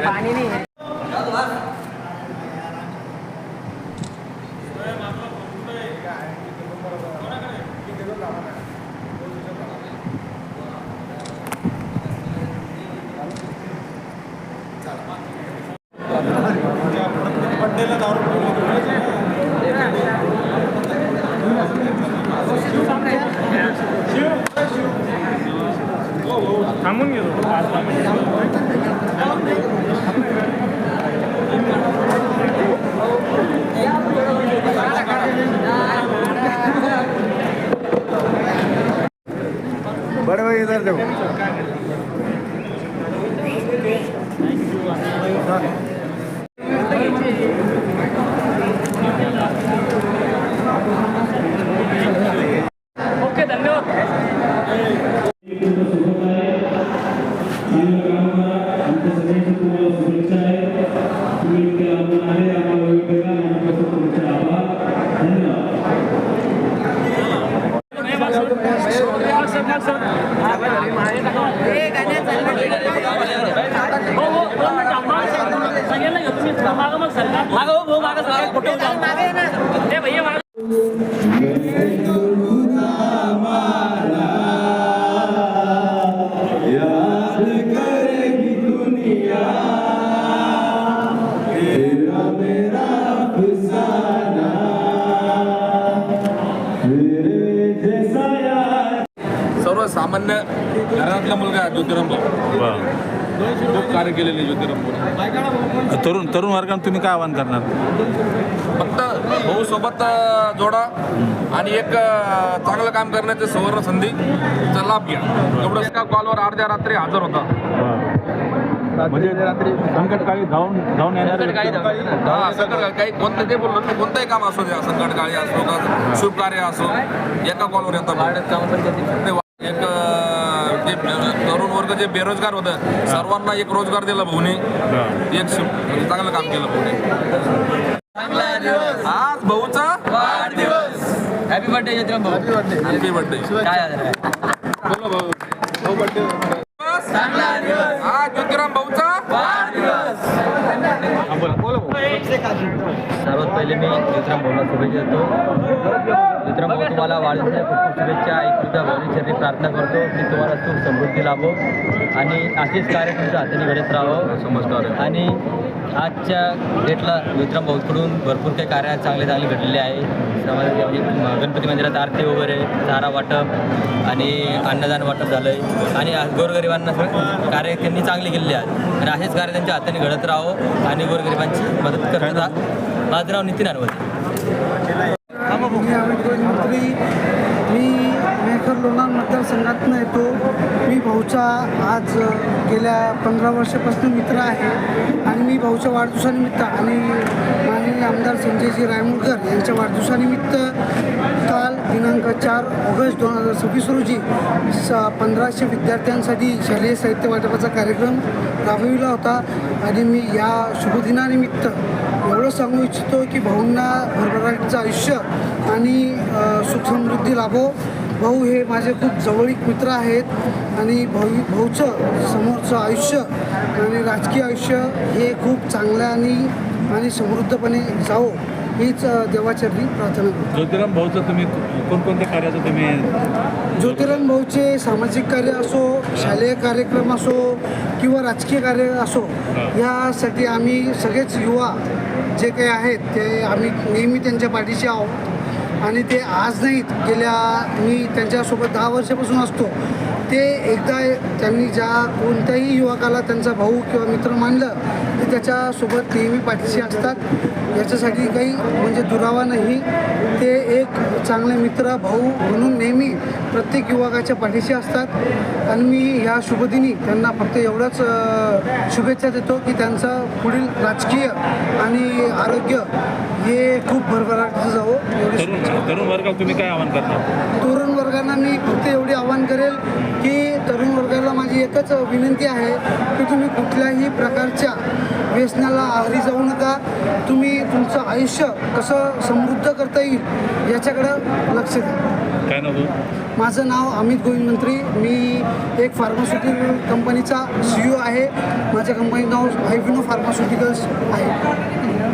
पाणी नाही थांबून घेतो बड़े भाई इधर देखो ओके धन्यवाद सर्वसामान्य घरातला मुलगा ज्योतिराम भाऊ खूप कार्य केलेले ज्योतिराम भाऊ. तरुण वर्गात तुम्ही काय आवाहन करणार? फक्त भाऊ सोबत जोडा आणि एक चांगलं काम करण्याची सुवर्ण संधीचा लाभ घ्या. एवढं एका कॉलवर अर्ध्या रात्री हजर होता. म्हणजे रात्री संकटकाळी धावून येणार काही कोणतं ते बोललो ना, कोणतंही काम असो द्या, संकटकाळी असो का शुभ कार्य असो, एका कॉलवर येतात. एक जे तरुण वर्ग जे बेरोजगार होतं सर्वांना एक रोजगार दिला भाऊने. एक चांगलं काम केलं भाऊने. आज भाऊचा वाढदिवस. हॅपी बर्थडे ज्योतिराम भाऊ. Happy birthday. काय बोलो भाऊ बर्थडे. आज ज्योतिराम भाऊचा वाढदिवस. सर्वात पहिले मी ज्योतिराम भाऊला शुभेच्छा देतो. ज्योतिराम भाऊ तुम्हाला वाढदिवसाच्या खूप खूप शुभेच्छा. एकदा भाऊची प्रार्थना करतो की तुम्हाला सुख समृद्धी लाभो आणि असेच कार्य तुमच्या हाताने घडत राहावं. नमस्कार. आणि आजच्या डेटला ज्योतिराम भाऊकडून भरपूर काही कार्य चांगले घडलेले आहे. समाजात म्हणजे गणपती मंदिरात आरती वगैरे, चारा वाटप आणि अन्नदान वाटप झालं आहे. आणि गोरगरिबांना कार्य त्यांनी चांगले केलेले आहेत. आणि असेच कार्य त्यांच्या हाताने घडत राहावं आणि गोरगरिबांची मदत करतात. माझं नाव नितीन अनवते. मी मेखर लोणार मतदारसंघातून येतो. मी भाऊचा आज गेल्या 15 वर्षापासून मित्र आहे आणि मी भाऊच्या वाढदिवसानिमित्त आणि माननीय आमदार संजयजी रायमुळकर यांच्या वाढदिवसानिमित्त काल दिनांक 4 ऑगस्ट 2026 रोजी 1500 विद्यार्थ्यांसाठी शालेय साहित्य वाटपाचा कार्यक्रम राबविला होता. आणि मी या शुभदिनानिमित्त एवढं सांगू इच्छितो की भाऊंना भरभराटीचं आयुष्य आणि सुखसमृद्धी लाभो. भाऊ हे माझे खूप जवळीक मित्र आहेत आणि भाऊचं समोरचं आयुष्य आणि राजकीय आयुष्य हे खूप चांगलं आणि समृद्धपणे जावो हीच देवाचरणी प्रार्थना करतो. ज्योतिराम भाऊचं तुम्ही कोणकोणत्या कार्याचं तुम्ही? ज्योतिराम भाऊचे सामाजिक कार्य असो, शालेय कार्यक्रम असो किंवा राजकीय कार्य असो, यासाठी आम्ही सगळेच युवा जे काही आहेत ते आम्ही नेहमी त्यांच्या पाठीशी आहोत. आणि ते आज नाहीत, मी त्यांच्यासोबत 10 वर्षापासून असतो. ते एकदा त्यांनी ज्या कोणत्याही युवकाला त्यांचा भाऊ किंवा मित्र मानलं ते त्याच्यासोबत नेहमी पाठीशी असतात. याच्यासाठी काही म्हणजे दुरावा नाही. ते एक चांगले मित्र भाऊ म्हणून नेहमी प्रत्येक युवकाच्या पाठीशी असतात. आणि मी ह्या शुभदिनी त्यांना फक्त एवढंच शुभेच्छा देतो की त्यांचं पुढील राजकीय आणि आरोग्य हे खूप भरभराटीचं जावं. तरुण वर्गाला तुम्ही काय आवाहन करणार? तरुण वर्गांना मी फक्त एवढी आवाहन करेल की तरुण वर्गाला माझी एकच विनंती आहे की तुम्ही कुठल्याही प्रकारच्या व्यसनाला आहारी जाऊ नका. तुम्ही तुमचं आयुष्य कसं समृद्ध करता येईल याच्याकडं लक्ष द्या. काय नाव? माझं नाव अमित गोविंद मंत्री. मी एक फार्मास्युटिकल कंपनीचा CEO आहे. माझ्या कंपनीचं नाव हायविनो फार्मास्युटिकल्स आहे.